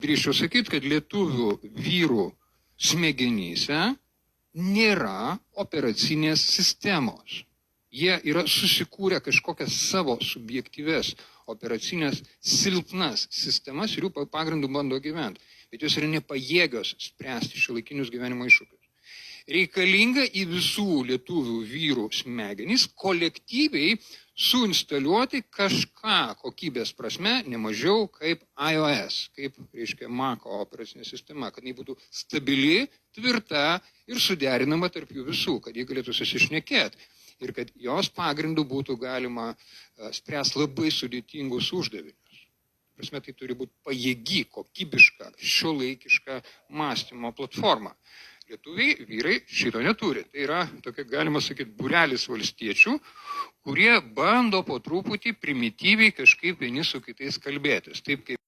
Drįsčiau sakyti, kad lietuvių vyrų smegenyse nėra operacinės sistemos. Jie yra susikūrę kažkokias savo subjektyves operacinės silpnas sistemas ir jų pagrindų bando gyventi. Bet jos yra nepajėgios spręsti šiuolaikinius gyvenimo iššūkius. Reikalinga į visų lietuvių vyrų smegenys kolektyviai suinstaliuoti kažką kokybės prasme nemažiau kaip iOS, kaip, reiškia, Maco operacinė sistema, kad jį būtų stabili, tvirta ir suderinama tarp jų visų, kad jie galėtų susišnekėti ir kad jos pagrindų būtų galima spręsti labai sudėtingus uždavinius. Prasme, tai turi būti pajėgi, kokybiška, šiuolaikiška mąstymo platforma. Lietuviai, vyrai šito neturi. Tai yra, tokia, galima sakyti, būrelis valstiečių, kurie bando po truputį primityviai kažkaip vieni su kitais kalbėtis. Taip kaip